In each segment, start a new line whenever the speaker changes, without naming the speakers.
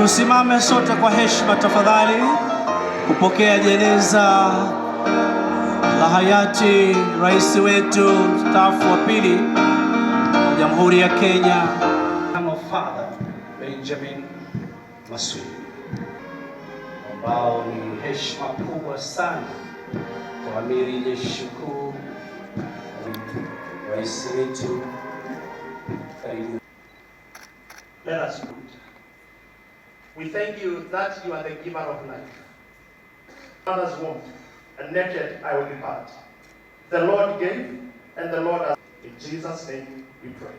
Tusimame sote kwa heshima tafadhali kupokea jeneza la hayati rais wetu mstaafu wa pili wa Jamhuri ya Kenya, Father Benjamin Maswi, ambao ni heshima kubwa sana kwa amiri jeshi mkuu rais wetu.
Let us do it. We thank you that you are the giver of life. Mother's womb, and naked I will depart. The Lord gave, and the Lord has. In Jesus' name we pray.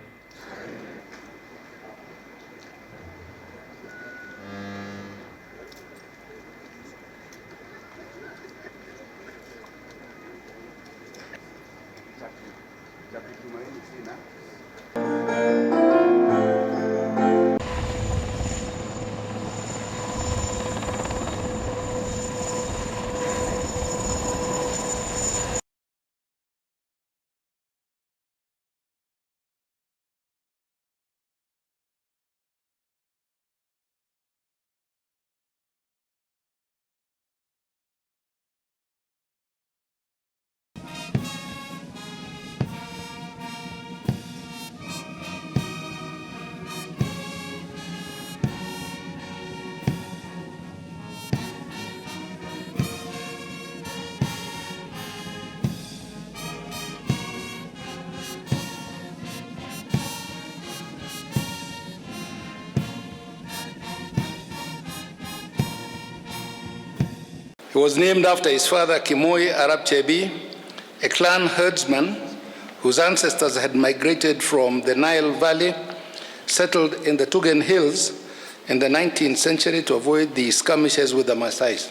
He was named after his father, Moi Arap Chebi, a clan herdsman whose ancestors had migrated from the Nile Valley, settled in the Tugen Hills in the 19th century to avoid the skirmishes with the Maasais.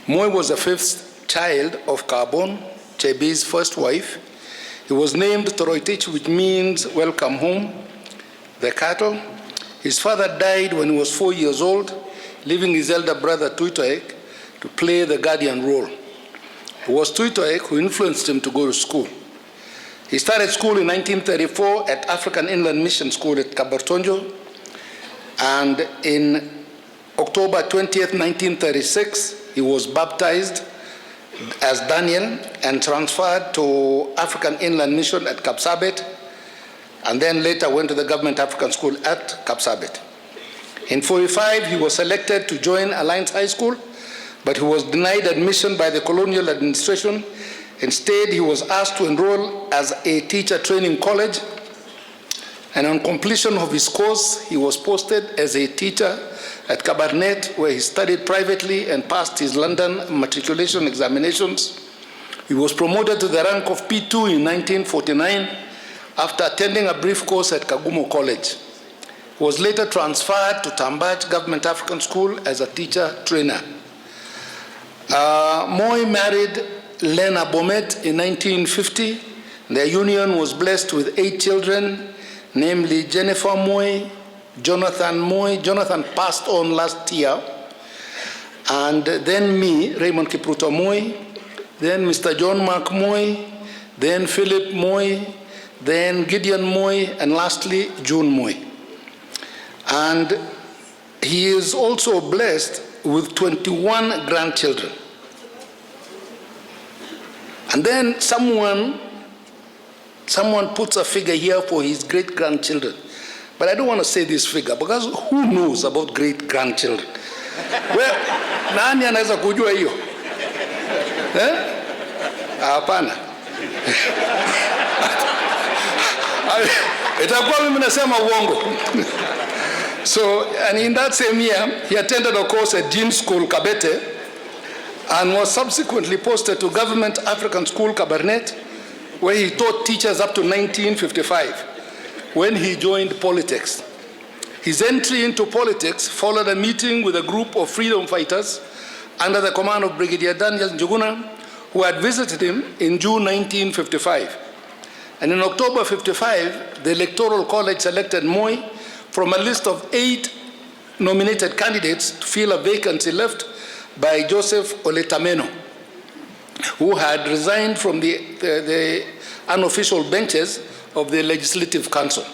Moi was the fifth child of Kabon, Chebi's first wife. He was named Toroitich, which means welcome home, the cattle. His father died when he was 4 years old, leaving his elder brother Tuitoek to play the guardian role. It was Tuitoek who influenced him to go to school. He started school in 1934 at African Inland Mission School at Kabartonjo, and in October 20th, 1936, he was baptized as Daniel and transferred to African Inland Mission at Kapsabet, and then later went to the Government African School at Kapsabet. In 1945, he was selected to join Alliance High School, but he was denied admission by the colonial administration. Instead, he was asked to enroll as a teacher training college, and on completion of his course, he was posted as a teacher at Kabarnet, where he studied privately and passed his London matriculation examinations. He was promoted to the rank of P2 in 1949 after attending a brief course at Kagumo College. He was later transferred to Tambach Government African School as a teacher trainer. Moi married Lena Bomet in 1950. Their union was blessed with 8 children, namely Jennifer Moi, Jonathan Moi. Jonathan passed on last year. And then me, Raymond Kipruto Moi, then Mr. John Mark Moi, then Philip Moi, then Gideon Moi, and lastly, June Moi. And he is also blessed with 21 grandchildren. And then someone puts a figure here for his great-grandchildren. But I don't want to say this figure, because who knows about great-grandchildren? Well, nani anaweza kujua hiyo? Hapana. Itakuwa mimi nasema uongo. So, and in that same year, he attended a course at Jean School, Kabete, and was subsequently posted to Government African School, Kabarnet, where he taught teachers up to 1955, when he joined politics. His entry into politics followed a meeting with a group of freedom fighters under the command of Brigadier Daniel Njuguna, who had visited him in June 1955. And in October 55, the Electoral College selected Moi from a list of 8 nominated candidates to fill a vacancy left by Joseph Oletameno, who had resigned from the unofficial benches of the Legislative Council.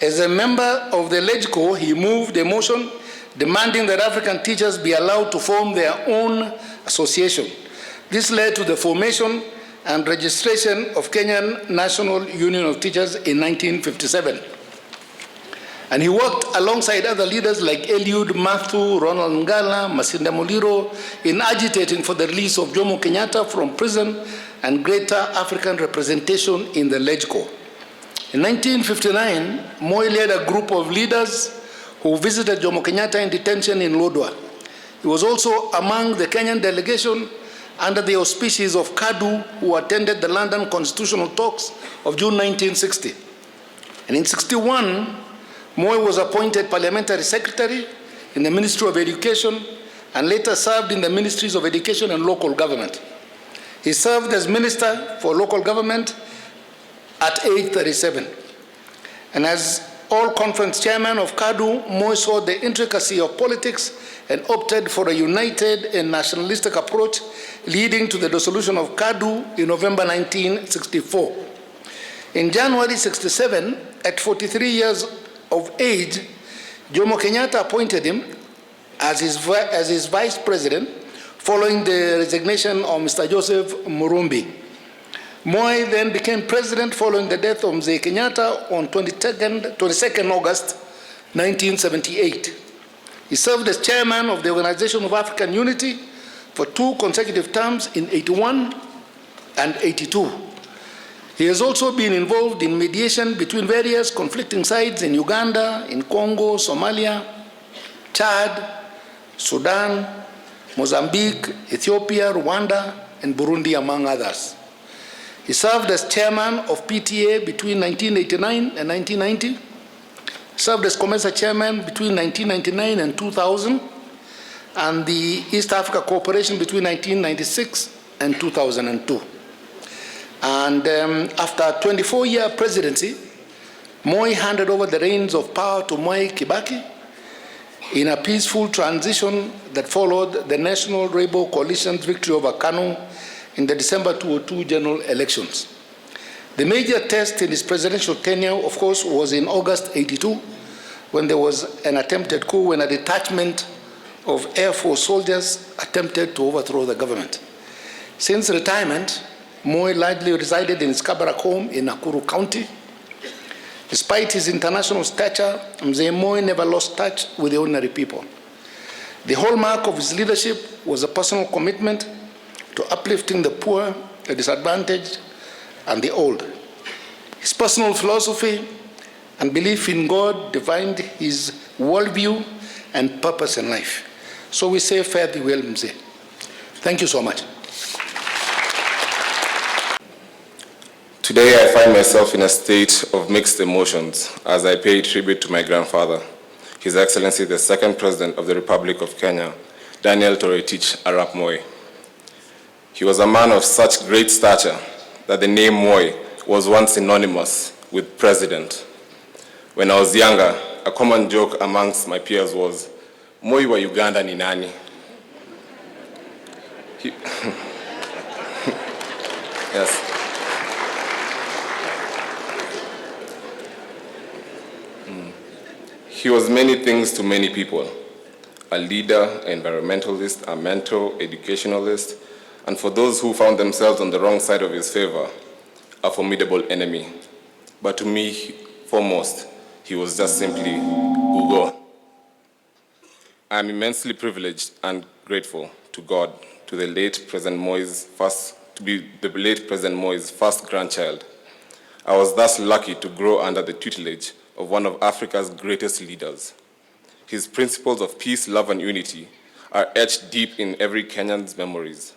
As a member of the LegCo, he moved a motion demanding that African teachers be allowed to form their own association. This led to the formation and registration of Kenyan National Union of Teachers in 1957. And he worked alongside other leaders like Eliud Mathu, Ronald Ngala, Masinda Muliro in agitating for the release of Jomo Kenyatta from prison and greater African representation in the LegCo. In 1959, Moi led a group of leaders who visited Jomo Kenyatta in detention in Lodwar. He was also among the Kenyan delegation under the auspices of KADU, who attended the London Constitutional Talks of June 1960. And in 1961, Moi was appointed Parliamentary Secretary in the Ministry of Education and later served in the Ministries of Education and Local Government. He served as Minister for Local Government at age 37. And as all-conference chairman of KADU, Moi saw the intricacy of politics and opted for a united and nationalistic approach, leading to the dissolution of KADU in November 1964. In January 1967, at 43 years of age, Jomo Kenyatta appointed him as his vice president following the resignation of Mr. Joseph Murumbi. Moi then became president following the death of Mzee Kenyatta on 22nd August 1978. He served as chairman of the Organization of African Unity for 2 consecutive terms in 81 and 82. He has also been involved in mediation between various conflicting sides in Uganda, in Congo, Somalia, Chad, Sudan, Mozambique, Ethiopia, Rwanda, and Burundi, among others. He served as chairman of PTA between 1989 and 1990, served as COMESA chairman between 1999 and 2000, and the East Africa Cooperation between 1996 and 2002. And after a 24-year presidency, Moi handed over the reins of power to Mwai Kibaki in a peaceful transition that followed the National Rainbow Coalition's victory over KANU in the December 2002 general elections. The major test in his presidential tenure, of course, was in August '82, when there was an attempted coup when a detachment of Air Force soldiers attempted to overthrow the government. Since retirement, Moi largely resided in his Kabarak home in Nakuru County. Despite his international stature, Mzee Moi never lost touch with the ordinary people. The hallmark of his leadership was a personal commitment to uplifting the poor, the disadvantaged, and the old. His personal philosophy and belief in God defined his worldview and purpose in life. So we say, fare thee well, Mzee. Thank you so much.
Today I find myself in a state of mixed emotions as I pay tribute to my grandfather, His Excellency the Second President of the Republic of Kenya, Daniel Arap Moi. He was a man of such great stature that the name Moi was once synonymous with president. When I was younger, a common joke amongst my peers was, Moi wa Uganda ni nani? Yes. He was many things to many people: a leader, environmentalist, a mentor, educationalist, and for those who found themselves on the wrong side of his favor, a formidable enemy. But to me, foremost, he was just simply Ugo. I am immensely privileged and grateful to God to be the late President Moi's first grandchild. I was thus lucky to grow under the tutelage of one of Africa's greatest leaders. His principles of peace, love, and unity are etched deep in every Kenyan's memories.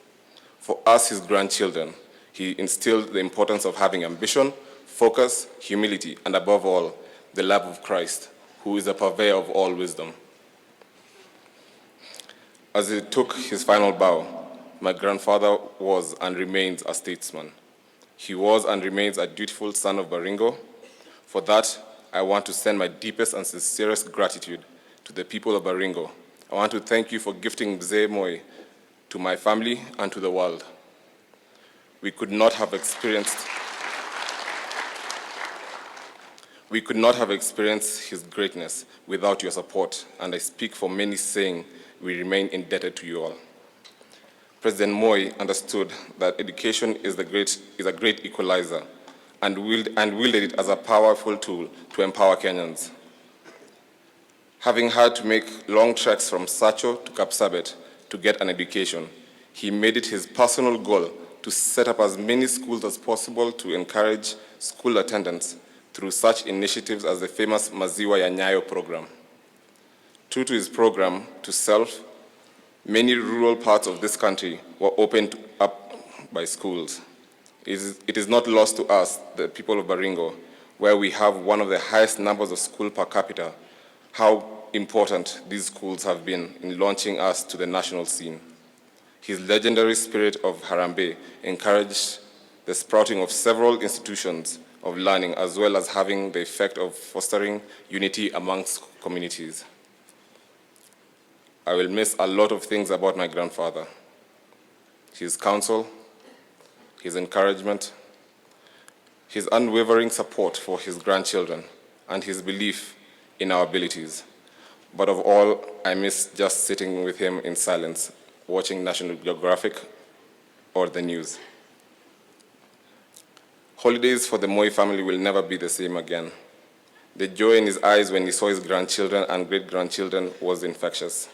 For us, his grandchildren, he instilled the importance of having ambition, focus, humility, and above all, the love of Christ, who is the purveyor of all wisdom. As he took his final bow, my grandfather was and remains a statesman. He was and remains a dutiful son of Baringo. For that, I want to send my deepest and sincerest gratitude to the people of Baringo. I want to thank you for gifting Mzee Moi to my family and to the world. We could not have experienced his greatness without your support, and I speak for many saying we remain indebted to you all. President Moi understood that education is a great equalizer, and wielded it as a powerful tool to empower Kenyans. Having had to make long treks from Sacho to Kapsabet to get an education, he made it his personal goal to set up as many schools as possible to encourage school attendance through such initiatives as the famous Maziwa ya Nyayo program. True to his program to self, many rural parts of this country were opened up by schools. It is not lost to us, the people of Baringo, where we have one of the highest numbers of schools per capita, how important these schools have been in launching us to the national scene. His legendary spirit of Harambee encouraged the sprouting of several institutions of learning, as well as having the effect of fostering unity amongst communities. I will miss a lot of things about my grandfather: his counsel, his encouragement, his unwavering support for his grandchildren, and his belief in our abilities. But of all, I miss just sitting with him in silence, watching National Geographic or the news. Holidays for the Moi family will never be the same again. The joy in his eyes when he saw his grandchildren and great-grandchildren was infectious.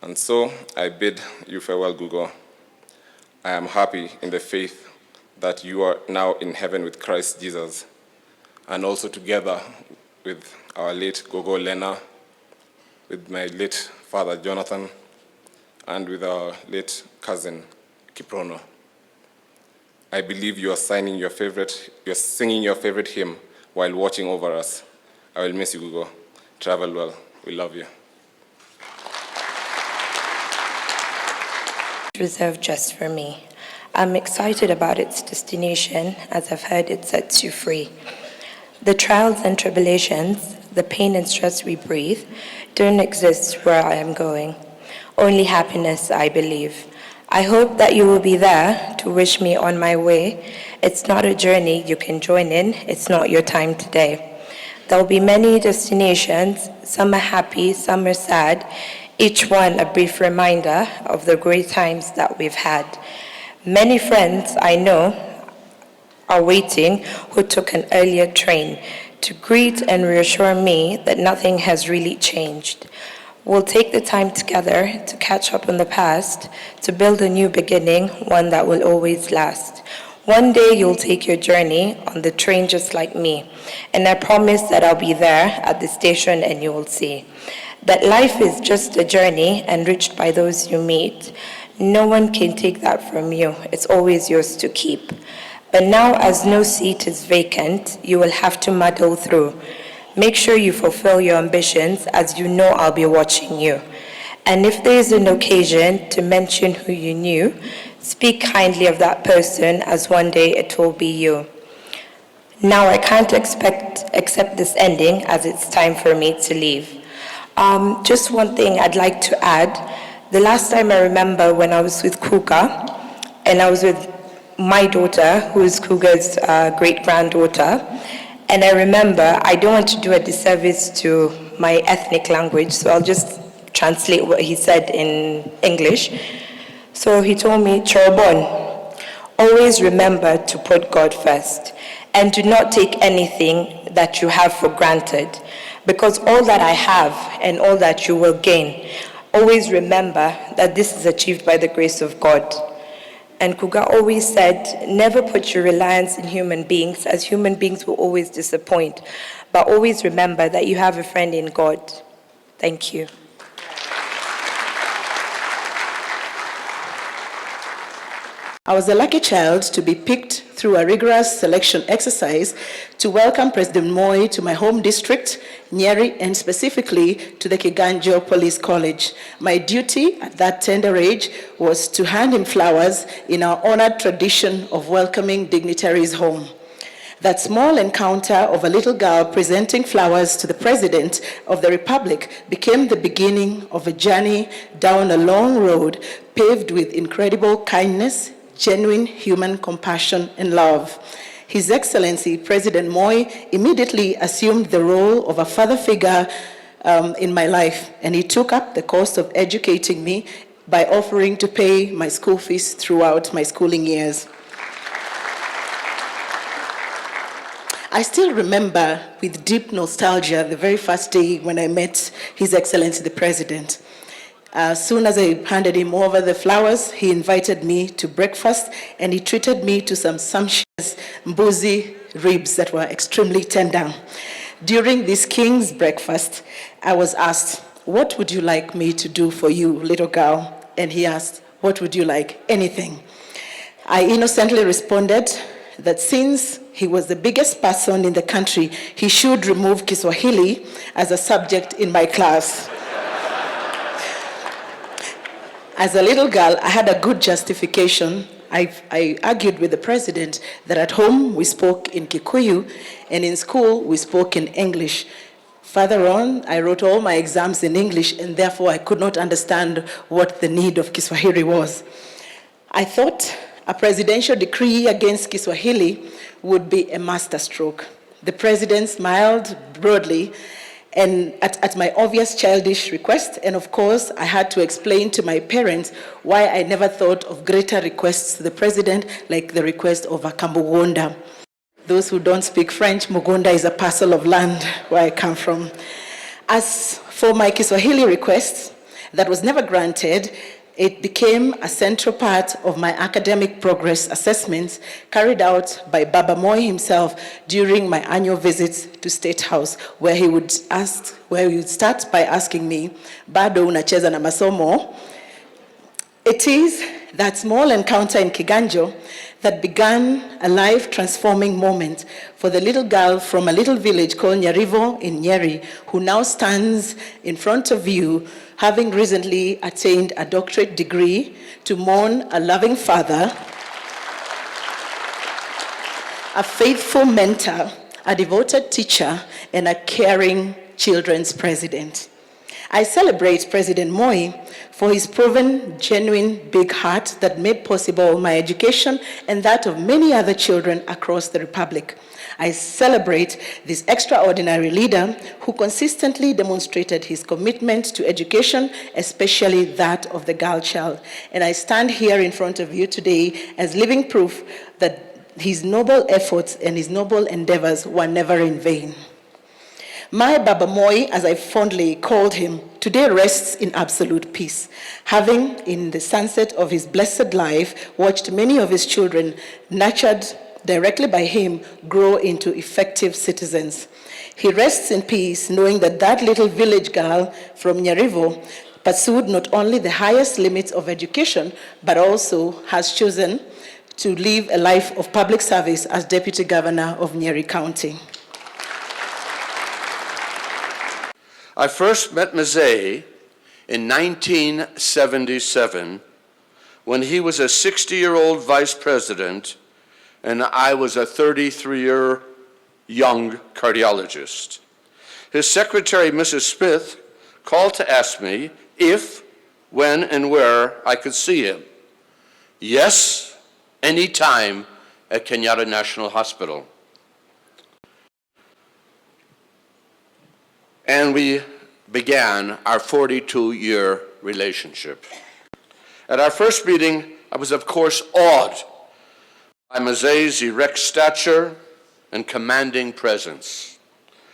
And so I bid you farewell, Gugo. I am happy in the faith that you are now in heaven with Christ Jesus, and also together with our late Gogo Lena, with my late father Jonathan, and with our late cousin, Kiprono. I believe you are singing your favorite hymn while watching over us. I will miss you, Gugo. Travel well. We love you.
Reserved just for me. I'm excited about its destination, as I've heard it sets you free. The trials and tribulations, the pain and stress we breathe, don't exist where I am going. Only happiness, I believe. I hope that you will be there to wish me on my way. It's not a journey you can join in. It's not your time today. There will be many destinations. Some are happy, some are sad. Each one a brief reminder of the great times that we've had. Many friends I know are waiting who took an earlier train to greet and reassure me that nothing has really changed. We'll take the time together to catch up on the past, to build a new beginning, one that will always last. One day you'll take your journey on the train just like me, and I promise that I'll be there at the station and you will see that life is just a journey enriched by those you meet. No one can take that from you. It's always yours to keep. But now, as no seat is vacant, you will have to muddle through. Make sure you fulfill your ambitions, as you know I'll be watching you. And if there is an occasion to mention who you knew, speak kindly of that person, as one day it will be you. Now I can't accept this ending, as it's time for me to leave. Just one thing I'd like to add. The last time I remember when I was with Kuga, and I was with my daughter, who is Kuga's great-granddaughter, and I remember, I don't want to do a disservice to my ethnic language, so I'll just translate what he said in English. So he told me, Chorobon, always remember to put God first, and do not take anything that you have for granted, because all that I have and all that you will gain, always remember that this is achieved by the grace of God. And Kuga always said, never put your reliance in human beings, as human beings will always disappoint, but always remember that you have a friend in God. Thank you.
I was the lucky child to be picked through a rigorous selection exercise to welcome President Moi to my home district, Nyeri, and specifically to the Kiganjo Police College. My duty at that tender age was to hand him flowers in our honored tradition of welcoming dignitaries home. That small encounter of a little girl presenting flowers to the President of the Republic became the beginning of a journey down a long road paved with incredible kindness, genuine human compassion and love. His Excellency President Moi immediately assumed the role of a father figure in my life, and he took up the cost of educating me by offering to pay my school fees throughout my schooling years. I still remember with deep nostalgia the very first day when I met His Excellency the President. As soon as I handed him over the flowers, he invited me to breakfast, and he treated me to some sumptuous mbuzi ribs that were extremely tender. During this king's breakfast, I was asked, "What would you like me to do for you, little girl?" And he asked, "What would you like?" "Anything." I innocently responded that since he was the biggest person in the country, he should remove Kiswahili as a subject in my class. As a little girl, I had a good justification. I argued with the President that at home we spoke in Kikuyu, and in school we spoke in English. Further on, I wrote all my exams in English, and therefore I could not understand what the need of Kiswahili was. I thought a presidential decree against Kiswahili would be a masterstroke. The President smiled broadly and at my obvious childish request, and of course, I had to explain to my parents why I never thought of greater requests to the President, like the request of a Kambugonda. Those who don't speak French, Mugunda is a parcel of land where I come from. As for my Kiswahili request, that was never granted. It became a central part of my academic progress assessments carried out by Baba Moi himself during my annual visits to State House, where he would start by asking me, "Bado unacheza na masomo?" It is that small encounter in Kiganjo that began a life-transforming moment for the little girl from a little village called Nyarivo in Nyeri, who now stands in front of you, having recently attained a doctorate degree, to mourn a loving father, a faithful mentor, a devoted teacher, and a caring children's president. I celebrate President Moi for his proven, genuine big heart that made possible my education and that of many other children across the Republic. I celebrate this extraordinary leader who consistently demonstrated his commitment to education, especially that of the girl child. And I stand here in front of you today as living proof that his noble efforts and his noble endeavors were never in vain. My Baba Moi, as I fondly called him, today rests in absolute peace, having, in the sunset of his blessed life, watched many of his children, nurtured directly by him, grow into effective citizens. He rests in peace, knowing that that little village girl from Nyarivo pursued not only the highest limits of education, but also has chosen to live a life of public service as Deputy Governor of Nakuru County.
I first met Mzee in 1977 when he was a 60-year-old vice president and I was a 33-year young cardiologist. His secretary, Mrs. Smith, called to ask me if, when, and where I could see him. Yes, anytime at Kenyatta National Hospital. And we began our 42-year relationship. At our first meeting, I was of course awed by Mzee's erect stature and commanding presence.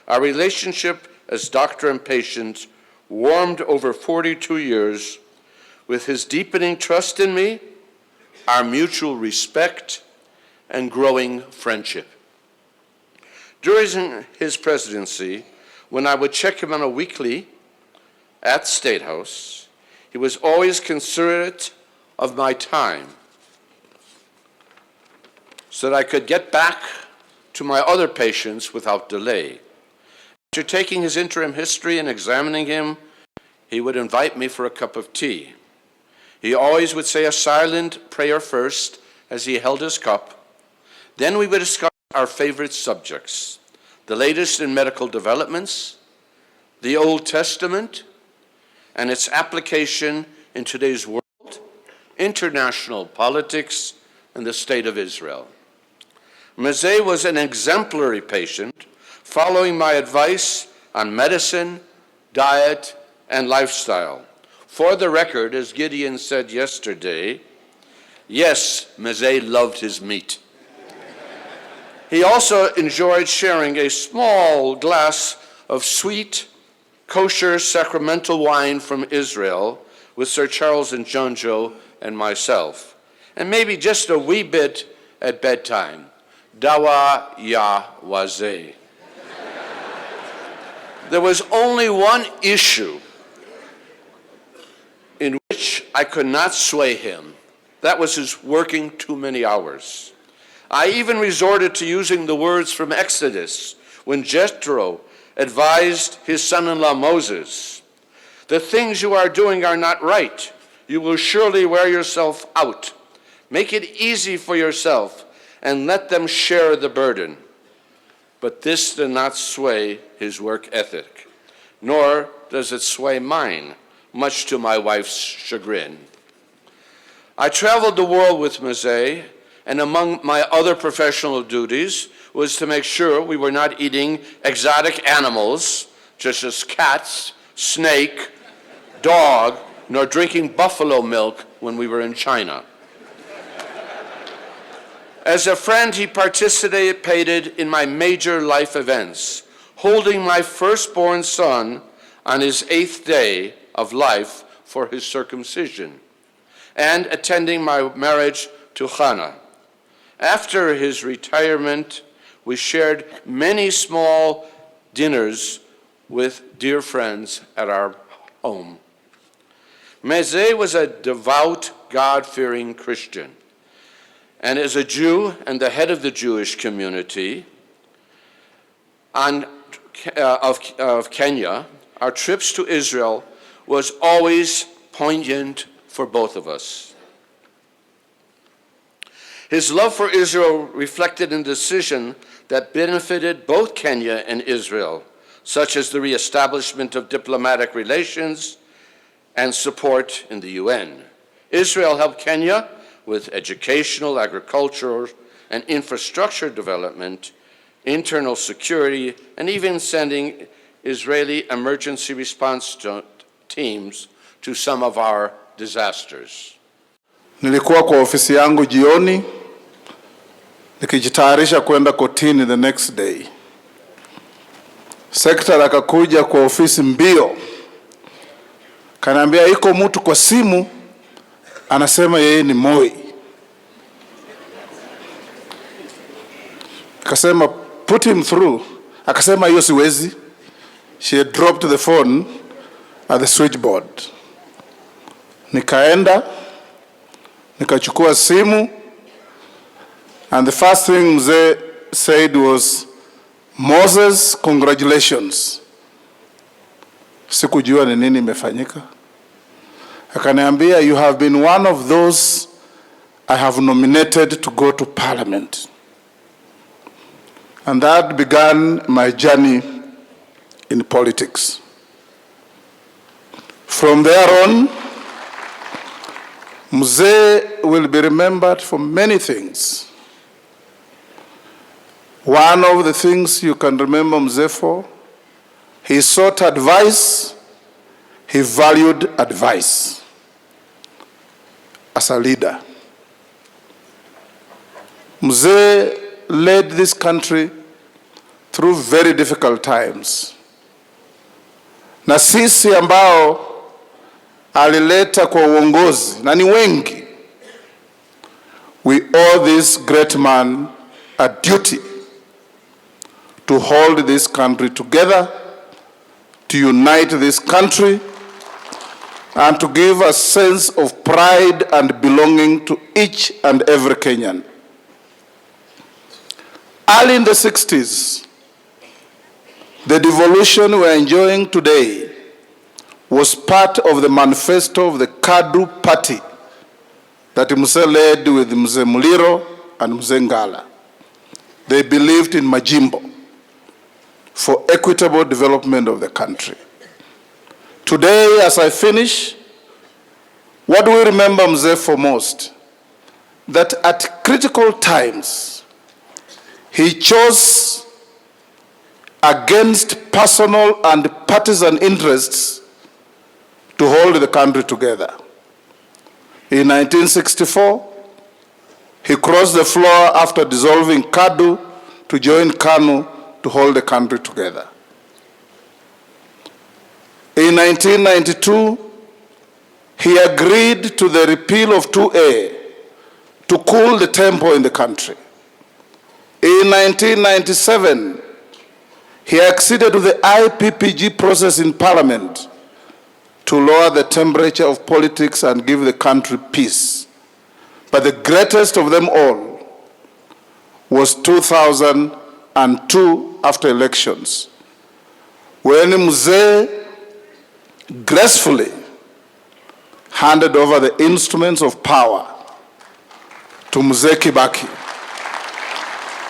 Our relationship as doctor and patient warmed over 42 years with his deepening trust in me, our mutual respect, and growing friendship. During his presidency, when I would check him on a weekly at State House, he was always considerate of my time so that I could get back to my other patients without delay. After taking his interim history and examining him, he would invite me for a cup of tea. He always would say a silent prayer first as he held his cup. Then we would discuss our favorite subjects, the latest in medical developments, the Old Testament, and its application in today's world, international politics, and the state of Israel. Mzee was an exemplary patient, following my advice on medicine, diet, and lifestyle. For the record, as Gideon said yesterday, yes, Mzee loved his meat. He also enjoyed sharing a small glass of sweet, kosher sacramental wine from Israel with Sir Charles and Jonjo and myself, and maybe just a wee bit at bedtime. Dawa ya wazeh. There was only one issue in which I could not sway him. That was his working too many hours. I even resorted to using the words from Exodus when Jethro advised his son-in-law Moses, "The things you are doing are not right. You will surely wear yourself out. Make it easy for yourself and let them share the burden." But this did not sway his work ethic, nor does it sway mine, much to my wife's chagrin. I traveled the world with Mzee, and among my other professional duties was to make sure we were not eating exotic animals, such as cats, snake, dog, nor drinking buffalo milk when we were in China. As a friend, he participated in my major life events, holding my firstborn son on his 8th day of life for his circumcision, and attending my marriage to Hannah. After his retirement, we shared many small dinners with dear friends at our home. Mzee was a devout God-fearing Christian. And as a Jew and the head of the Jewish community of Kenya, our trips to Israel was always poignant for both of us. His love for Israel reflected in a decision that benefited both Kenya and Israel, such as the reestablishment of diplomatic relations and support in the UN. Israel helped Kenya with educational, agricultural, and infrastructure development, internal security, and even sending Israeli emergency response teams to some of our disasters.
Nilikuwa kwa ofisi yangu jioni nikijitayarisha kwenda kotini the next day. Secretary akakuja kwa ofisi mbio. Kaniambia iko mtu kwa simu anasema yeye ni Moi. Akasema put him through. Akasema hiyo siwezi. She had dropped the phone at the switchboard. Nikaenda, nikachukua simu, and the first thing Mzee said was, Moses, congratulations. Sikujua ni nini imefanyika. Akaniambia, you have been one of those I have nominated to go to parliament. And that began my journey in politics. From there on, Mzee will be remembered for many things. One of the things you can remember Mzee for, he sought advice, he valued advice as a leader. Mzee led this country through very difficult times. Na sisi ambao alileta kwa uongozi, na ni wengi, we owe this great man a duty to hold this country together, to unite this country, and to give a sense of pride and belonging to each and every Kenyan. Early in the 60s, the devolution we're enjoying today was part of the manifesto of the KADU party that Mzee led with Mzee Muliro and Mzee Ngala. They believed in Majimbo for equitable development of the country. Today, as I finish, what do we remember Mzee for most? That at critical times, he chose against personal and partisan interests to hold the country together. In 1964, he crossed the floor after dissolving KADU to join KANU to hold the country together. In 1992, he agreed to the repeal of 2A to cool the tempo in the country. In 1997, he acceded to the IPPG process in Parliament to lower the temperature of politics and give the country peace. But the greatest of them all was 2002 after elections, when Mzee gracefully handed over the instruments of power to Mzee Kibaki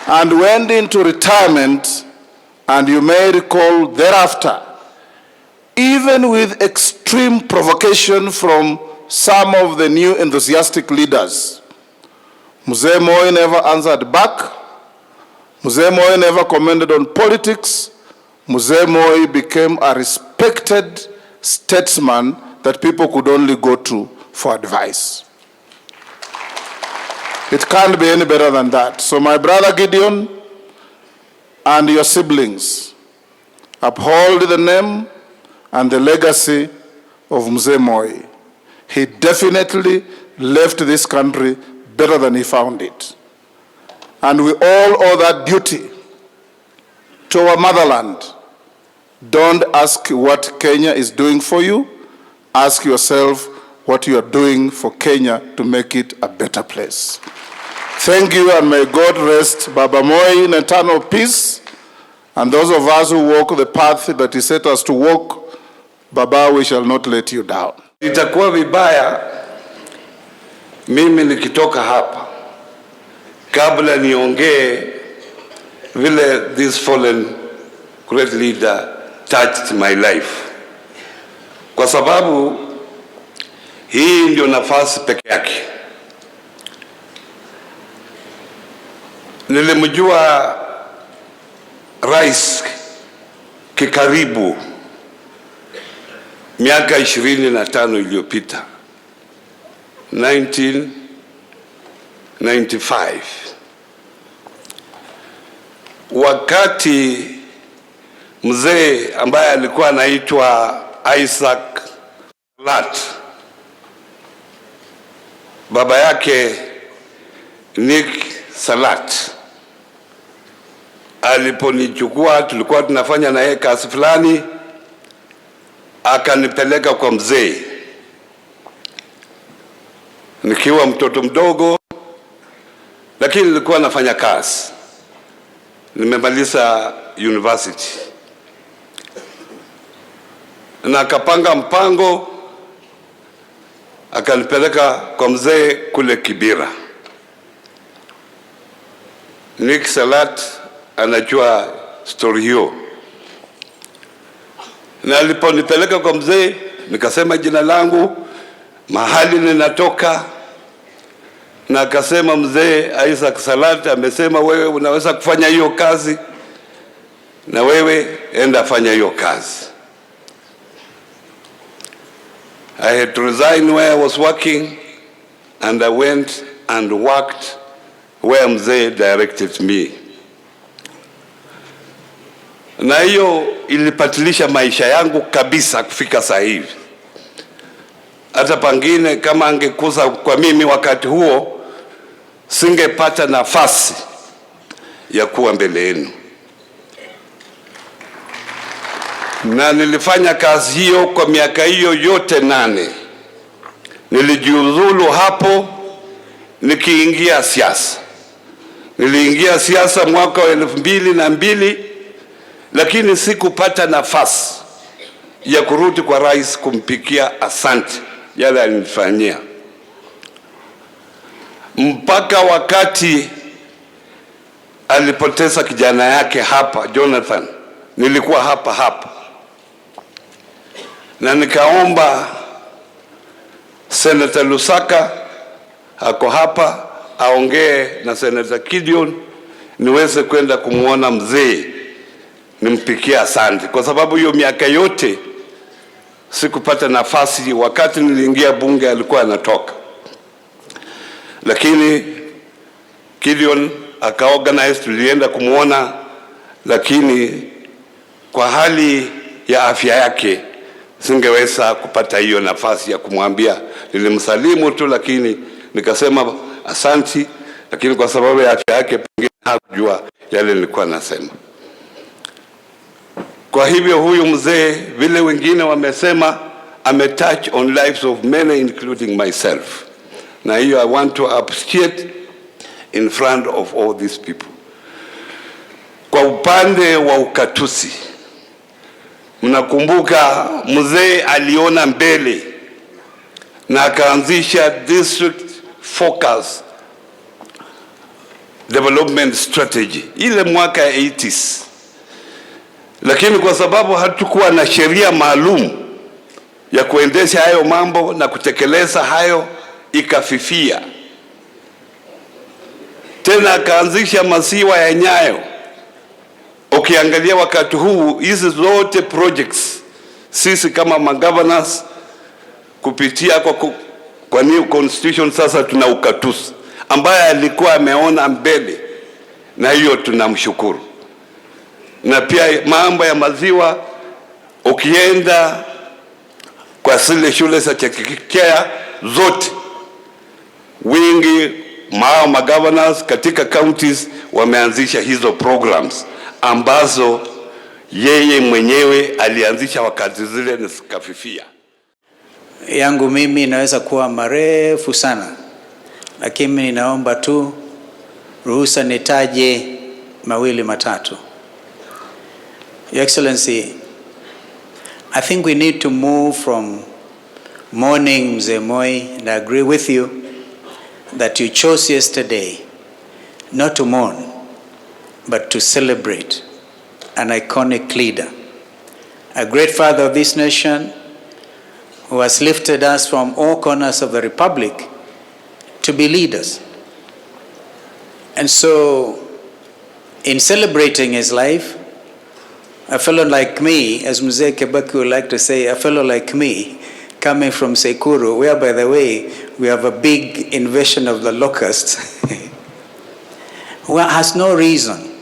and went into retirement. And you may recall thereafter, even with extreme provocation from some of the new enthusiastic leaders, Mzee Moi never answered back. Mzee Moi never commented on politics. Mzee Moi became a respected statesman that people could only go to for advice. It can't be any better than that. So my brother Gideon and your siblings, uphold the name and the legacy of Mzee Moi. He definitely left this country better than he found it. And we all owe that duty to our motherland. Don't ask what Kenya is doing for you. Ask yourself, what you are doing for Kenya to make it a better place. Thank you, and may God rest Baba Moi in eternal peace. And those of us who walk the path that he set us to walk, Baba, we shall not let you down.
Itakuwa vibaya mimi nikitoka hapa kabla niongee vile this fallen great leader touched my life, kwa sababu hii ndio nafasi peke yake. Nilimjua rais kikaribu miaka 25 iliyopita, 1995, wakati mzee ambaye alikuwa anaitwa Isaac Lat, baba yake Nick Salat, aliponichukua, tulikuwa tunafanya na yeye kazi fulani, akanipeleka kwa mzee nikiwa mtoto mdogo, lakini nilikuwa nafanya kazi. Nimemaliza university na akapanga mpango, akanipeleka kwa mzee kule Kibera. Nick Salat anajua story hiyo. Na aliponipeleka kwa mzee, nikasema jina langu, mahali ninatoka, na akasema mzee Isaac Salat amesema wewe unaweza kufanya hiyo kazi, na wewe enda fanya hiyo kazi. I had to resign where I was working, and I went and worked where mzee directed me. Na hiyo ilipatilisha maisha yangu kabisa kufika saa hivi. Hata pangine kama angekuza kwa mimi wakati huo, singepata nafasi ya kuwa mbele yenu. Na nilifanya kazi hiyo kwa miaka hiyo yote 8. Nilijiuzulu hapo nikiingia siasa. Niliingia siasa mwaka wa 2002, lakini sikupata nafasi ya kurudi kwa rais kumpikia asante yale alinifanyia. Mpaka wakati alipoteza kijana yake hapa, Jonathan, nilikuwa hapa. Na nikaomba Senator Lusaka ako hapa aongee na Senator Gideon niweze kwenda kumuona mzee nimpikia asante, kwa sababu hiyo miaka yote sikupata nafasi. Wakati niliingia bunge alikuwa anatoka, lakini Gideon akaorganize, tulienda kumuona, lakini kwa hali ya afya yake singeweza kupata hiyo nafasi ya kumwambia. Nilimsalimu tu, lakini nikasema asanti, lakini kwa sababu ya afya yake pengine hakujua yale nilikuwa nasema. Kwa hivyo huyu mzee, vile wengine wamesema, touch on lives of many including myself. Na hiyo I want to appreciate in front of all these people. Kwa upande wa ukatusi, mnakumbuka mzee aliona mbele na akaanzisha district focus development strategy ile mwaka ya 80s. Lakini kwa sababu hatukuwa na sheria maalum ya kuendesha hayo mambo na kutekeleza hayo, ikafifia. Tena akaanzisha masiwa ya Nyayo. Ukiangalia wakati huu, hizi zote projects sisi kama magovernors kupitia kwa new constitution sasa tuna ukatusi ambaye alikuwa ameona mbele, na hiyo tunamshukuru. Na pia mambo ya maziwa, ukienda kwa zile shule za chekechea zote, wingi magovernors katika counties wameanzisha hizo programs ambazo yeye mwenyewe alianzisha wakati zile nisikafifia.
yangu mimi inaweza kuwa marefu sana, lakini ninaomba tu ruhusa nitaje mawili matatu. Your Excellency, I think we need to move from mourning Mzee Moi, and I agree with you that you chose yesterday not to mourn, but to celebrate an iconic leader, a great father of this nation who has lifted us from all corners of the Republic to be leaders. And so, in celebrating his life, a fellow like me, as Mzee Kibaki would like to say, a fellow like me, coming from Sekuru, where, by the way, we have a big invasion of the locusts, well, has no reason,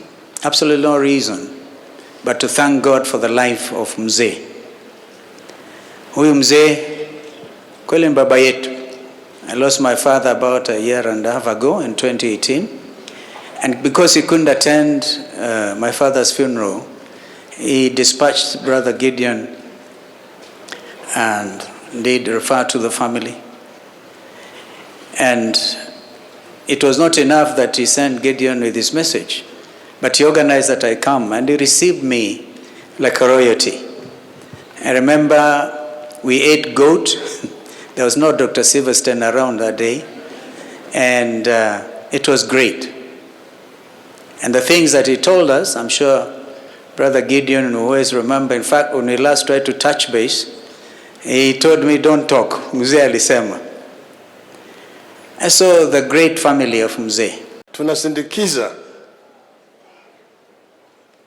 absolutely no reason, but to thank God for the life of Mzee. Huyu Mzee, kweli ni baba yetu. I lost my father about a year and a half ago in 2018. And because he couldn't attend my father's funeral, he dispatched Brother Gideon and did refer to the family. And it was not enough that he sent Gideon with his message, but he organized that I come, and he received me like a royalty. I remember we ate goat. There was no Dr. Silverstein around that day, and it was great. And the things that he told us, I'm sure Brother Gideon will always remember. In fact, when we last tried to touch base, he told me, don't talk. Mzee alisema. And so the great family of Mzee.
Tunasindikiza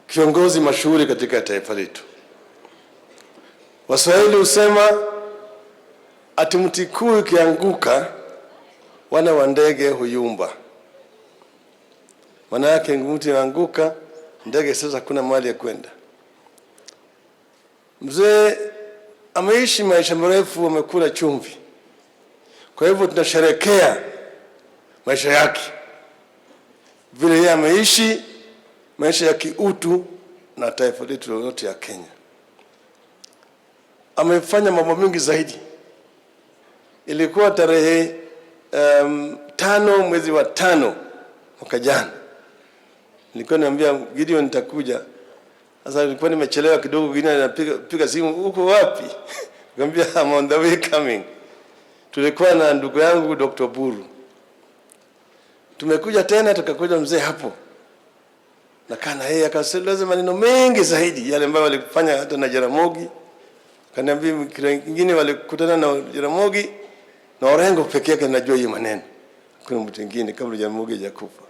kiongozi mashuhuri katika taifa letu. Waswahili husema ati mti kuu ukianguka wana wa ndege huyumba. Maana yake mti unaanguka, ndege sasa kuna mahali ya kwenda. Mzee ameishi maisha marefu, amekula chumvi. Kwa hivyo tunasherehekea maisha yake, vile yeye ameishi maisha ya kiutu na taifa letu lote ya Kenya. Amefanya mambo mengi zaidi. Ilikuwa tarehe 5 mwezi wa 5 mwaka jana, nilikuwa niambia Gideon nitakuja. Sasa nilikuwa nimechelewa kidogo, Gideon anapiga simu, uko wapi? Nikamwambia I'm on the way coming. Tulikuwa na ndugu yangu Dr. Buru. Tumekuja tena, tukakuja Mzee hapo. Na kana yeye akaseleza maneno mengi zaidi yale ambayo walifanya hata na Jaramogi. Kaniambia kingine walikutana na Jaramogi na Orengo pekee yake anajua hiyo maneno. Kuna mtu mwingine kabla Jaramogi hajakufa.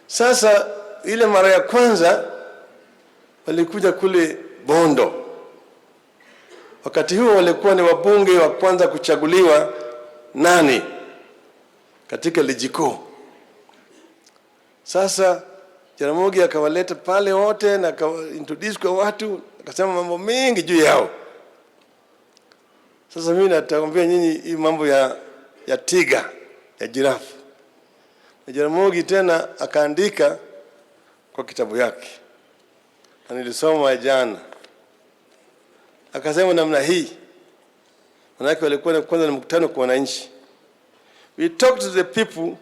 Sasa ile mara ya kwanza walikuja kule Bondo. Wakati huo walikuwa ni wabunge wa kwanza kuchaguliwa 8 katika lijiko. Sasa Jaramogi akawaleta pale wote na introduce kwa watu, akasema mambo mengi juu yao. Sasa mimi natakwambia nyinyi hii mambo ya tiga, ya jirafu. Na Jaramogi tena akaandika kwa kitabu yake. Na nilisoma jana. Akasema namna hii. Wanawake walikuwa kwanza na mkutano kwa wananchi. We talked to the people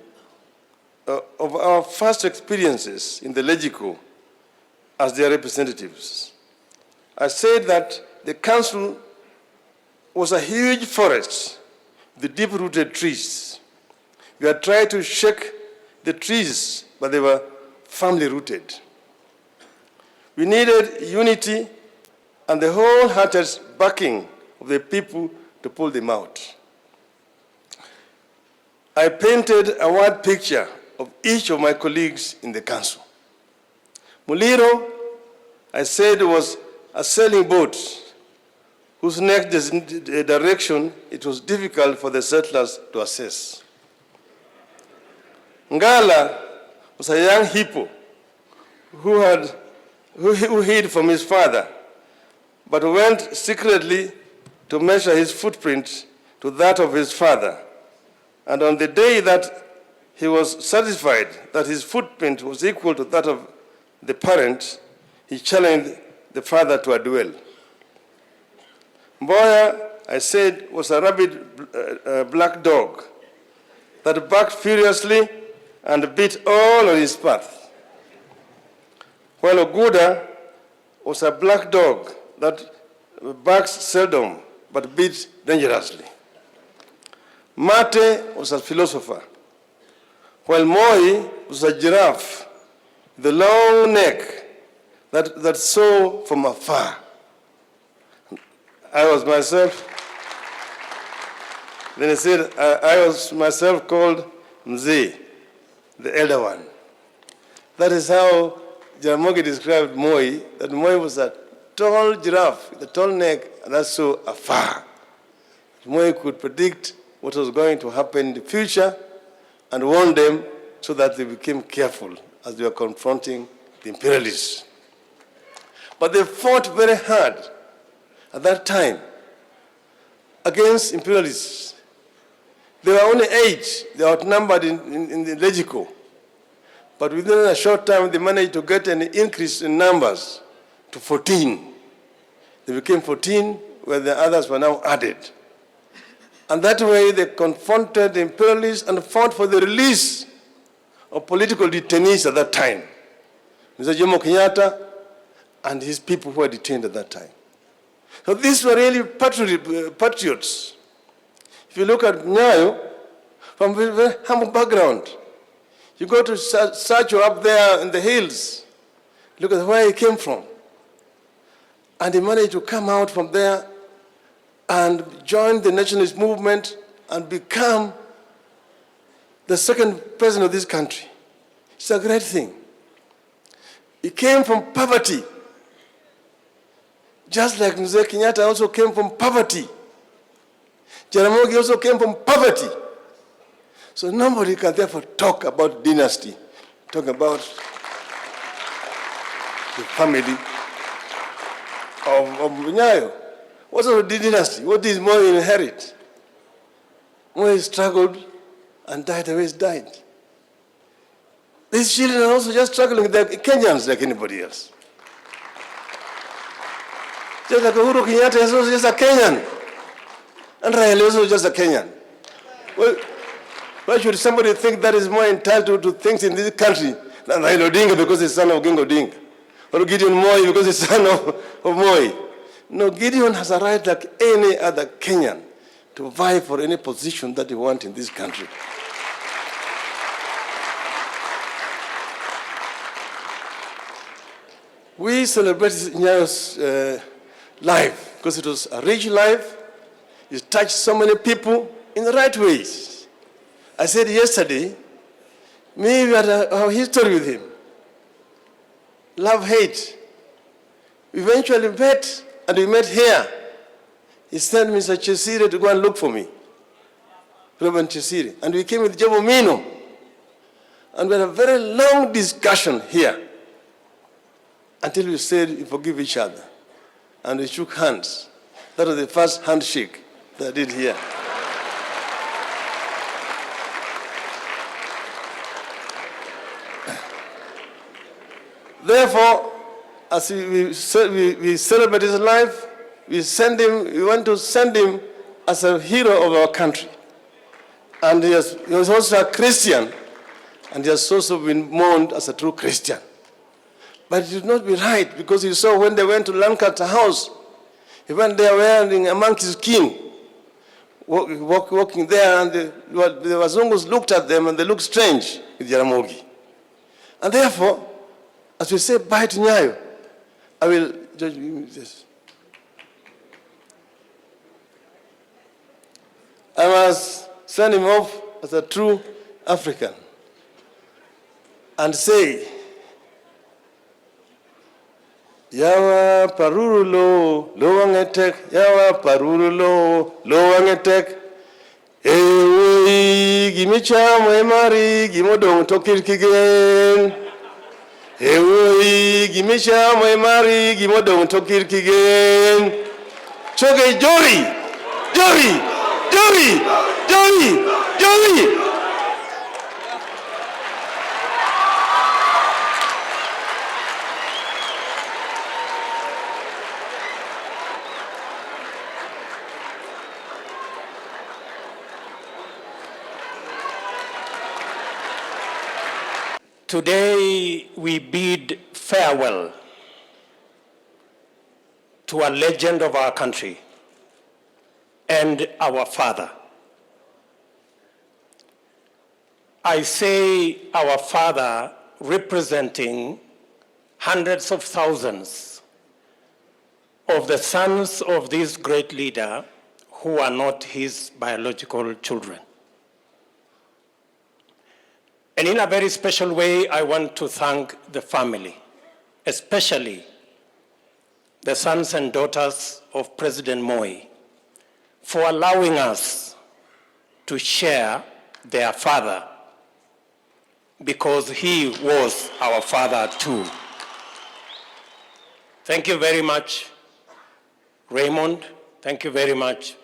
of our first experiences in the Legico as their representatives. I said that the council was a huge forest with deep-rooted trees. We had tried to shake the trees, but they were firmly rooted. We needed unity and the wholehearted backing of the people to pull them out. I painted a word picture of each of my colleagues in the council. Muliro, I said, was a sailing boat whose next direction it was difficult for the settlers to assess. Ngala was a young hippo who hid from his father, but went secretly to measure his footprint to that of his father. And on the day that he was satisfied that his footprint was equal to that of the parent, he challenged the father to a duel. Mboya I said, was a rabid black dog that barked furiously and bit all on his path. While Oguda was a black dog that barks seldom but beats dangerously. Mate was a philosopher, while Moi was a giraffe with a long neck that saw from afar. I was myself, then he said, I was myself called Mzee, the elder one. That is how Jaramogi described Moi, that Moi was a tall giraffe with a tall neck and that saw afar. Moi could predict what was going to happen in the future and warn them so that they became careful as they were confronting the imperialists. But they fought very hard at that time against imperialists. They were only 8. They were outnumbered in the Legico. But within a short time, they managed to get an increase in numbers to 14. They became 14, where the others were now added. And that way, they confronted the imperialists and fought for the release of political detainees at that time. Mr. Jomo Kenyatta and his people who were detained at that time. So these were really patriots. If you look at Nyayo, from a very humble background, you go to Sacho up there in the hills, look at where he came from. And he managed to come out from there and join the nationalist movement and become the second president of this country. It's a great thing. He came from poverty, just like Mzee Kenyatta also came from poverty. Jaramogi also came from poverty. So nobody can therefore talk about dynasty, talk about the family of Nyayo. What's the dynasty? What did Moi inherit? Moi struggled and died the way he died. These children are also just struggling. They're Kenyans like anybody else. Just like Uhuru Kenyatta is also just a Kenyan. And Raila is also just a Kenyan. Well, why should somebody think that is more entitled to things in this country than Raila Odinga because he's son of Oginga Odinga? Or Gideon Moi because he's son of Moi? No, Gideon has a right like any other Kenyan to vie for any position that he wants in this country. We celebrated Nyayo's life because it was a rich life. It touched so many people in the right ways. I said yesterday, we had a history with him. Love, hate. We eventually met, and we met here. He sent Mr. Chesire to go and look for me. Reverend Chesire. And we came with Jomo Mino. And we had a very long discussion here until we said we forgive each other. And we shook hands. That was the first handshake that I did here. Therefore, as we celebrate his life, we want to send him as a hero of our country. And he was also a Christian, and he has also been mourned as a true Christian. But it would not be right, because you saw when they went to Lancaster House, he went there wearing a monkey's skin, walking there, and the Wazungus looked at them, and they looked strange with Jaramogi. And therefore, as we say bye to Nyayo, I will judge this. I must send him off as a true African and say, Yawa parurulo, lo wangetek, yawa parurulo, lo wangetek, ewe gimicha mwemari, gimodong tokir kigen. Ewe gimisha mwemari gimodong tokir kigen. Choge Joey, Joey, Joey, Joey, Joey.
Today we bid farewell to a legend of our country and our father. I say our father representing hundreds of thousands of the sons of this great leader who are not his biological children. And in a very special way, I want to thank the family, especially the sons and daughters of President Moi, for allowing us to share their father, because he was our father too. Thank you very much, Raymond. Thank you very much,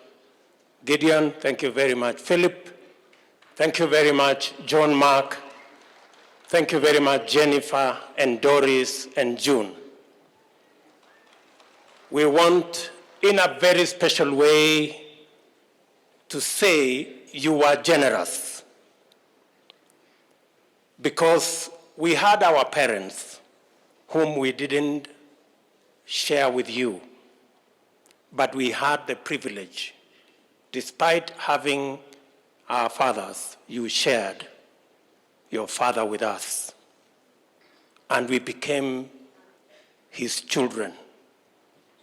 Gideon. Thank you very much, Philip. Thank you very much, John Mark. Thank you very much, Jennifer and Doris and June. We want, in a very special way, to say you are generous, because we had our parents whom we didn't share with you, but we had the privilege, despite having our fathers, you shared your father with us, and we became his children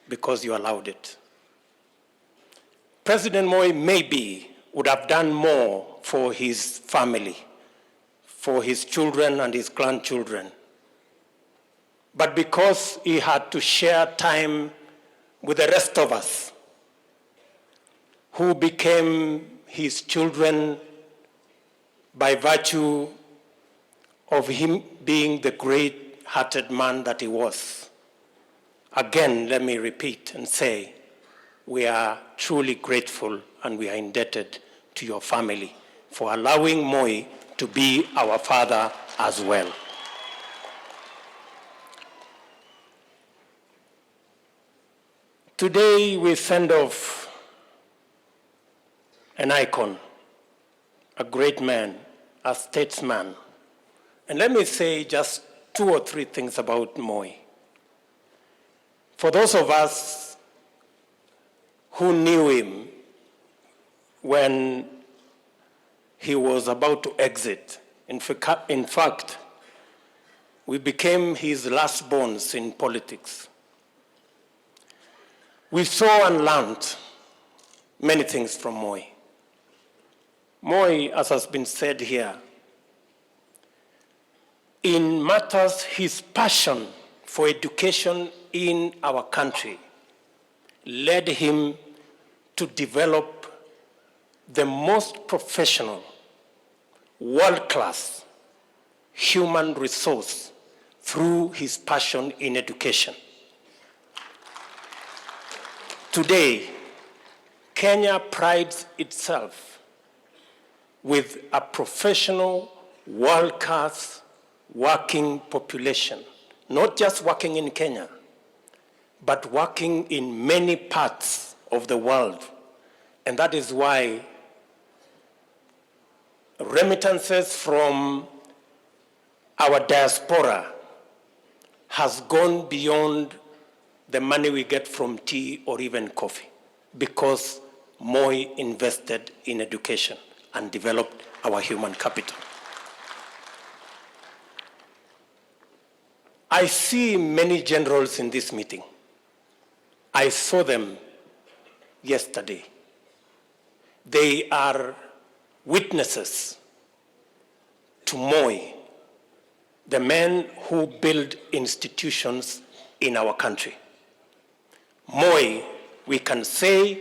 because you allowed it. President Moi maybe would have done more for his family, for his children and his grandchildren, but because he had to share time with the rest of us who became his children by virtue of him being the great-hearted man that he was. Again, let me repeat and say, we are truly grateful and we are indebted to your family for allowing Moi to be our father as well. Today we send off an icon, a great man, a statesman. And let me say just 2 or 3 things about Moi. For those of us who knew him when he was about to exit, in fact, we became his last bones in politics. We saw and learned many things from Moi. Moi, as has been said here, in matters, his passion for education in our country led him to develop the most professional, world-class human resource through his passion in education. Today, Kenya prides itself with a professional, world-class working population, not just working in Kenya, but working in many parts of the world. And that is why remittances from our diaspora has gone beyond the money we get from tea or even coffee, because Moi invested in education and developed our human capital. I see many generals in this meeting. I saw them yesterday. They are witnesses to Moi, the man who built institutions in our country. Moi, we can say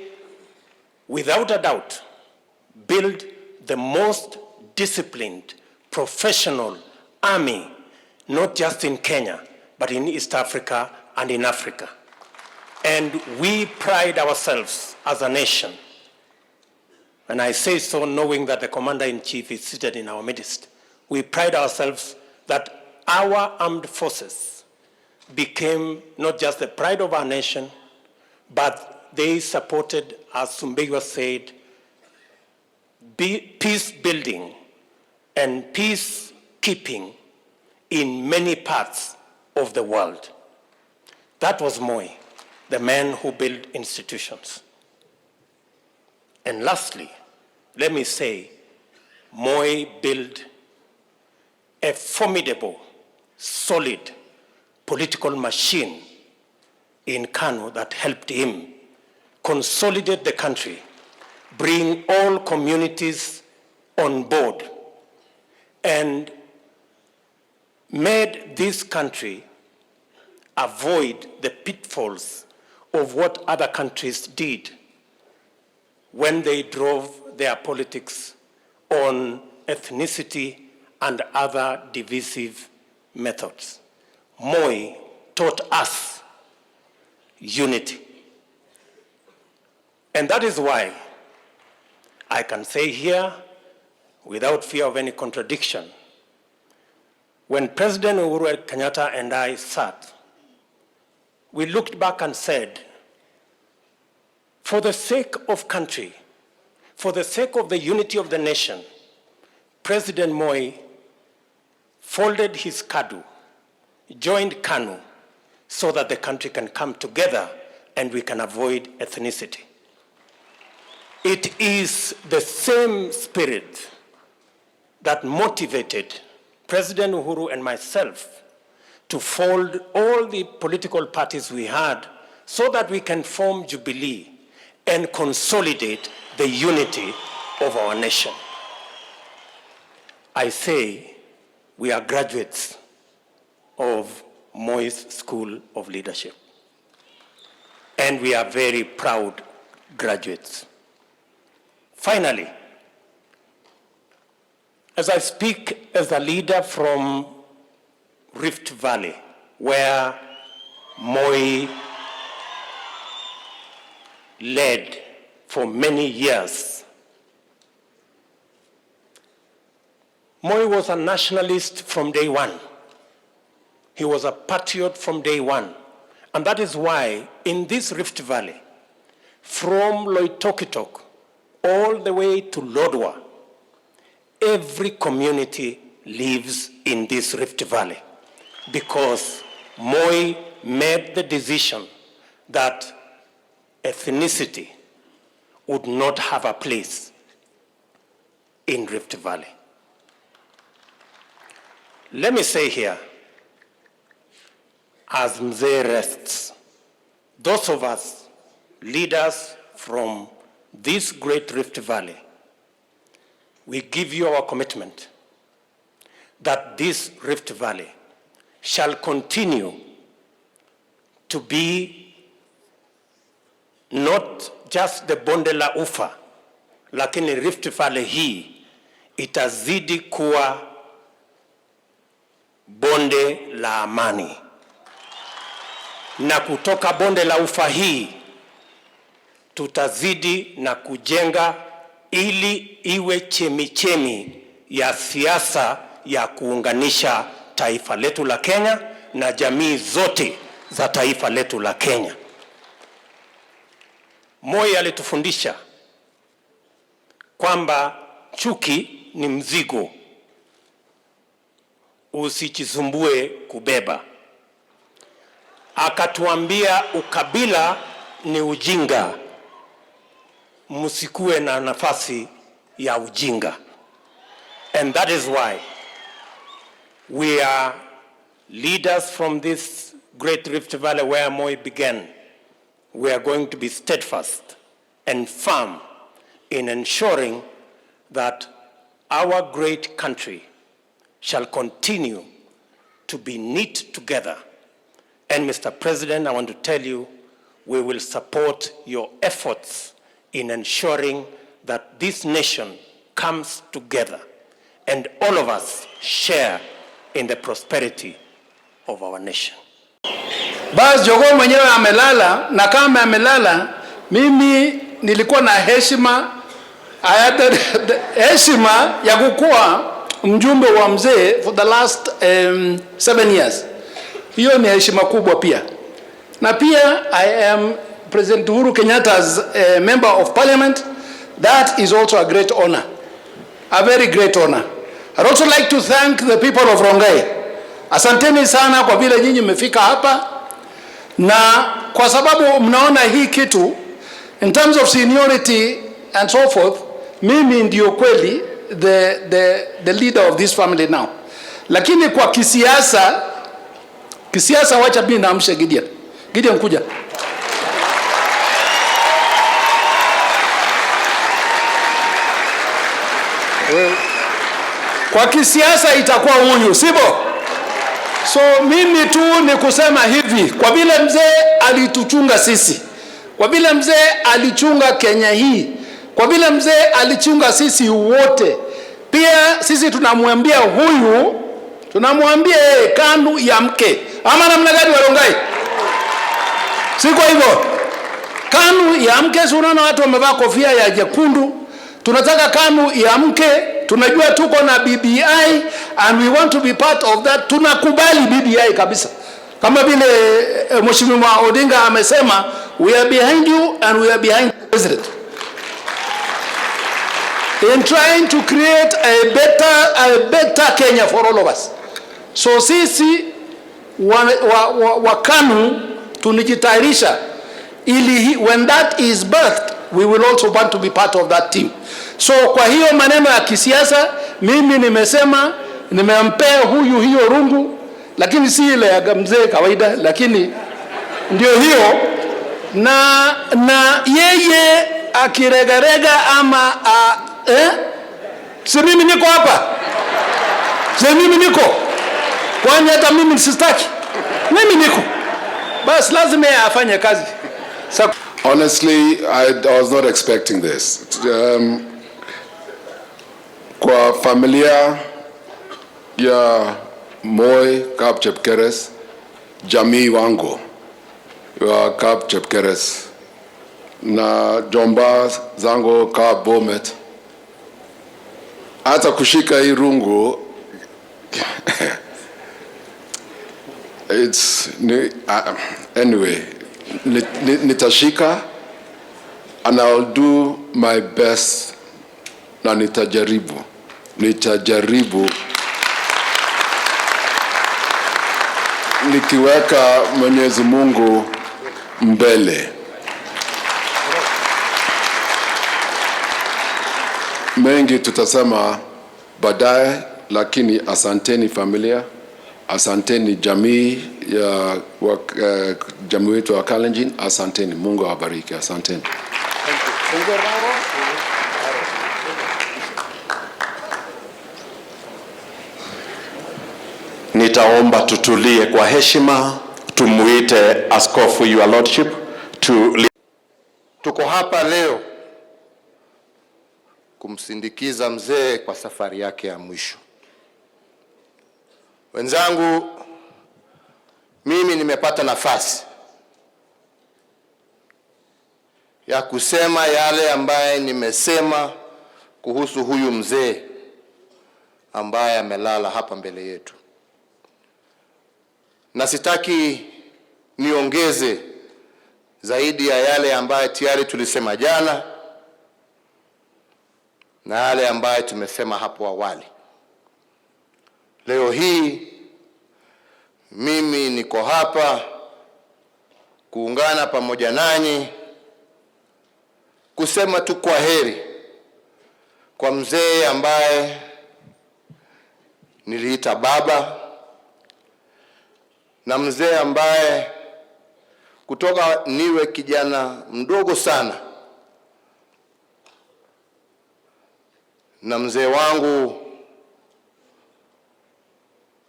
without a doubt, built the most disciplined, professional army, not just in Kenya, but in East Africa and in Africa. And we pride ourselves as a nation. And I say so knowing that the Commander-in-Chief is seated in our midst. We pride ourselves that our armed forces became not just the pride of our nation, but they supported, as Sumbegwa said, peace building and peacekeeping in many parts of the world. That was Moi, the man who built institutions. And lastly, let me say, Moi built a formidable, solid political machine in Kano that helped him consolidate the country, bring all communities on board, and made this country avoid the pitfalls of what other countries did when they drove their politics on ethnicity and other divisive methods. Moi taught us unity. And that is why I can say here, without fear of any contradiction, when President Uhuru Kenyatta and I sat, we looked back and said, for the sake of country, for the sake of the unity of the nation, President Moi folded his Kadu, joined KANU, so that the country can come together and we can avoid ethnicity. It is the same spirit that motivated President Uhuru and myself to fold all the political parties we had so that we can form Jubilee and consolidate the unity of our nation. I say we are graduates of Moi's School of Leadership, and we are very proud graduates. Finally, as I speak as a leader from Rift Valley, where Moi led for many years, Moi was a nationalist from day one. He was a patriot from day one. And that is why in this Rift Valley, from Loitokitok all the way to Lodwar, every community lives in this Rift Valley because Moi made the decision that ethnicity would not have a place in Rift Valley. Let me say here, as Mzee rests, those of us, leaders from this great Rift Valley, we give you our commitment that this Rift Valley shall continue to be not just the bonde la ufa, lakini Rift Valley hii itazidi kuwa bonde la amani. Na kutoka bonde la ufa hii tutazidi na kujenga ili iwe chemichemi ya siasa ya kuunganisha taifa letu la Kenya na jamii zote za taifa letu la Kenya. Moi alitufundisha kwamba chuki ni mzigo, usijisumbue kubeba. Akatuambia ukabila ni ujinga, msikuwe na nafasi ya ujinga. And that is why we are leaders from this great Rift Valley where Moi began. We are going to be steadfast and firm in ensuring that our great country shall continue to be knit together. And Mr. President, I want to tell you, we will support your efforts in ensuring that this nation comes together and all of us share in the prosperity of our nation.
Bas jogoo mwenyewe amelala, na kama amelala, mimi nilikuwa na heshima, heshima ya kukuwa mjumbe wa mzee for the last 7 years. Hiyo ni heshima kubwa pia. Na pia I am President Uhuru Kenyatta's member of parliament. That is also a great honor, a very great honor. I'd also like to thank the people of Rongai. Asanteni sana kwa vile nyinyi mmefika hapa, na kwa sababu mnaona hii kitu in terms of seniority and so forth, mimi ndio kweli the leader of this family now. Lakini kwa kisiasa, wacha mimi naamsha Gideon kuja. Kwa kisiasa itakuwa huyu, sivyo? So mimi tu ni kusema hivi, kwa vile mzee alituchunga sisi, kwa vile mzee alichunga Kenya hii, kwa vile mzee alichunga sisi wote, pia sisi tunamwambia huyu, tunamwambia KANU ya mke. Ama namna gani Warongai? Siko hivyo? KANU ya mke. Unaona watu wamevaa kofia ya jekundu. Tunataka KANU ya mke. Tunajua tuko na BBI and we want to be part of that. Tunakubali BBI kabisa. Kama vile Mheshimiwa Odinga amesema, we are behind you and we are behind the president in trying to create a better Kenya for all of us. So sisi wa KANU tunijitayarisha ili when that is birthed, we will also want to be part of that team. So kwa hiyo maneno ya kisiasa, mimi nimesema nimempea huyu hiyo rungu, lakini si ile ya mzee kawaida, lakini ndio hiyo, na yeye akiregarega ama si mimi niko hapa, si mimi niko, kwani hata mimi sistaki, mimi niko, basi lazima afanye kazi. So,
honestly, I was not expecting this. Kwa familia ya Moi Kap Chepkeres, jamii wangu wa Kap Chepkeres na jomba zangu Kap Bomet, hata kushika hii rungu it's anyway, nitashika and I'll do my best, na nitajaribu nikiweka Mwenyezi Mungu mbele. Mengi tutasema baadaye, lakini asanteni familia, asanteni jamii ya jamii wetu wa Kalenjin, asanteni. Mungu awabariki, asanteni.
Nitaomba tutulie kwa heshima, tumuite Askofu Your Lordship
Tuko hapa leo kumsindikiza mzee kwa safari yake ya mwisho. Wenzangu, mimi nimepata nafasi ya kusema yale ambaye nimesema kuhusu huyu mzee ambaye amelala hapa mbele yetu. Na sitaki niongeze zaidi ya yale ambaye tayari tulisema jana na yale ambaye tumesema hapo awali. Leo hii mimi niko hapa kuungana pamoja nanyi kusema tu kwa heri kwa mzee ambaye niliita baba, na mzee ambaye kutoka niwe kijana mdogo sana na mzee wangu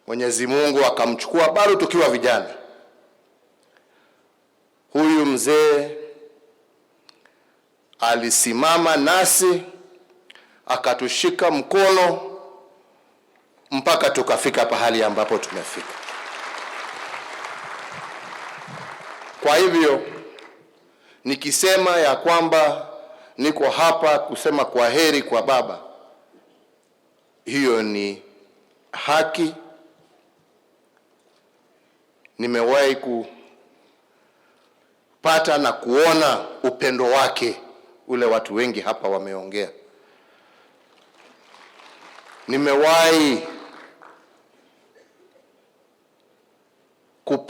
Mwenyezi Mungu akamchukua bado tukiwa vijana. Huyu mzee alisimama nasi, akatushika mkono mpaka tukafika pahali ambapo tumefika. Kwa hivyo nikisema ya kwamba niko hapa kusema kwa heri kwa baba, hiyo ni haki. Nimewahi kupata na kuona upendo wake ule watu wengi hapa wameongea. Nimewahi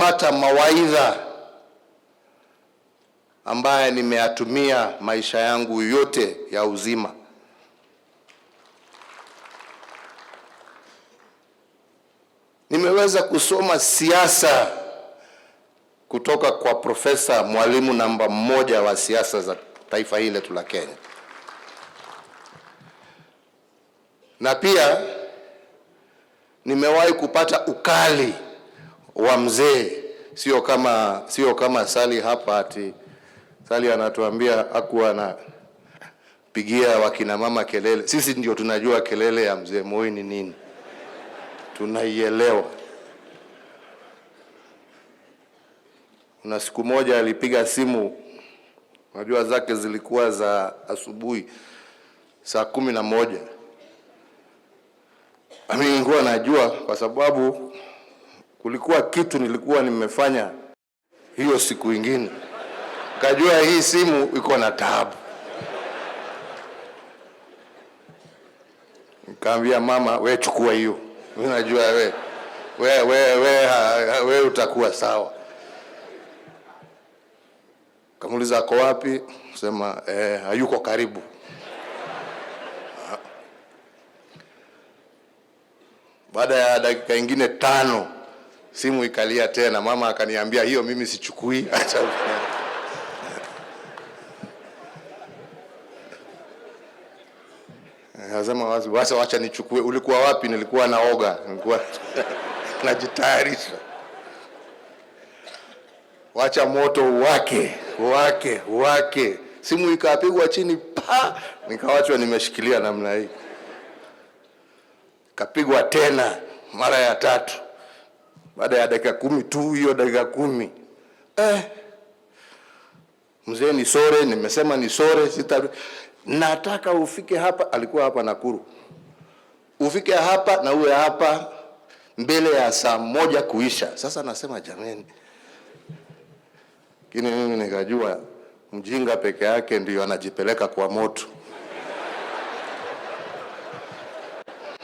kupata mawaidha ambaye nimeyatumia maisha yangu yote ya uzima. Nimeweza kusoma siasa kutoka kwa profesa, mwalimu namba 1 wa siasa za taifa hili letu la Kenya. Na pia nimewahi kupata ukali wa mzee, sio kama Sali hapa ati Sali anatuambia hakuwa anapigia wakina mama kelele. Sisi ndio tunajua kelele ya mzee Moi ni nini. Tunaielewa. Una siku moja alipiga simu, unajua zake zilikuwa za asubuhi saa 11. Mimi nilikuwa najua kwa sababu kulikuwa kitu nilikuwa nimefanya hiyo siku ingine. Kajua hii simu iko na taabu. Nikamwambia mama, wewe chukua hiyo. Mimi najua wewe utakuwa sawa. Kamuuliza ako wapi? Sema hayuko karibu. Baada ya dakika nyingine 5 simu ikalia tena. Mama akaniambia hiyo mimi sichukui, acha. Nasema wacha nichukue. Ulikuwa wapi? Nilikuwa naoga, nilikuwa najitayarisha. Wacha moto wake. Simu ikapigwa chini pa, nikawachwa nimeshikilia namna hii. Kapigwa tena mara ya 3. Baada ya dakika 10 tu, hiyo dakika 10. Mzee ni sore, nimesema ni sore, nataka ufike hapa. Alikuwa hapa Nakuru. Ufike hapa na uwe hapa mbele ya saa 1 kuisha. Sasa nasema jameni. Lakini mimi nikajua mjinga peke yake ndio anajipeleka kwa moto.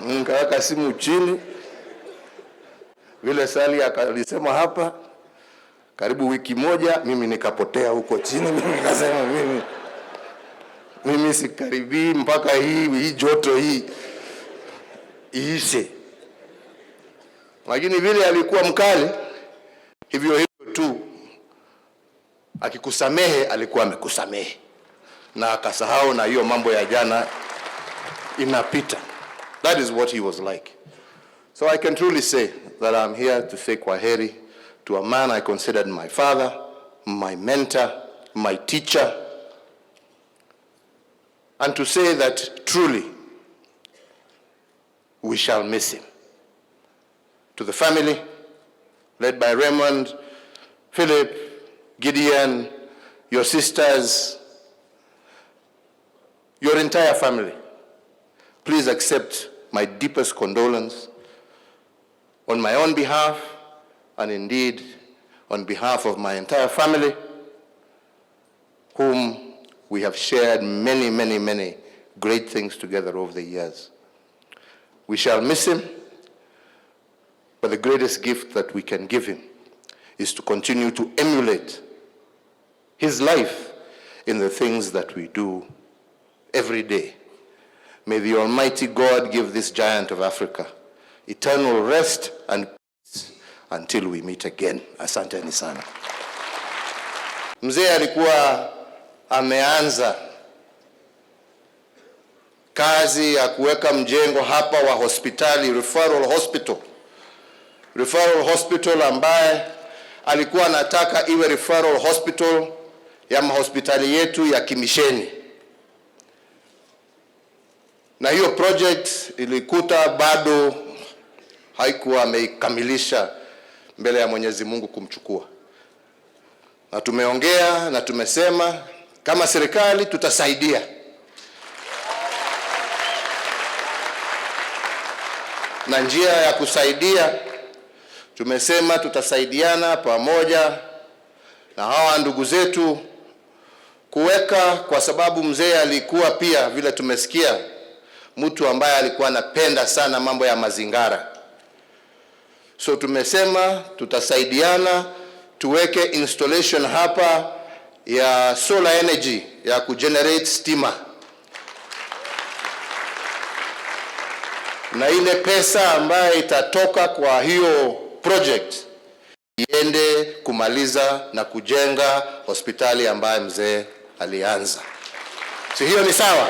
Nikaweka simu chini. Vile Sali alisema hapa, karibu wiki moja mimi nikapotea huko chini. Mimi nikasema mimi sikaribii mpaka hii joto hii iishe. Lakini vile alikuwa mkali, hivyo tu akikusamehe alikuwa amekusamehe na akasahau, na hiyo mambo ya jana inapita. That is what he was like. So I can truly say that I'm here to say kwaheri to a man I considered my father, my mentor, my teacher, and to say that truly we shall miss him. To the family, led by Raymond, Philip, Gideon, your sisters, your entire family, please accept my deepest condolence on my own behalf, and indeed on behalf of my entire family, whom we have shared many, many, many great things together over the years. We shall miss him, but the greatest gift that we can give him is to continue to emulate his life in the things that we do every day. May the Almighty God give this giant of Africa eternal rest and peace until we meet again. Asanteni sana. Mzee alikuwa ameanza kazi ya kuweka mjengo hapa wa hospitali, referral hospital ambaye alikuwa anataka iwe referral hospital ya mahospitali yetu ya kimisheni. Na hiyo project ilikuta bado haikuwa ameikamilisha mbele ya Mwenyezi Mungu kumchukua. Na tumeongea na tumesema kama serikali tutasaidia. Na njia ya kusaidia tumesema tutasaidiana pamoja na hawa ndugu zetu kuweka, kwa sababu mzee alikuwa pia vile tumesikia mtu ambaye alikuwa anapenda sana mambo ya mazingara. So tumesema tutasaidiana tuweke installation hapa ya solar energy ya kugenerate stima. Na ile pesa ambayo itatoka kwa hiyo project iende kumaliza na kujenga hospitali ambayo mzee alianza. Si hiyo ni sawa?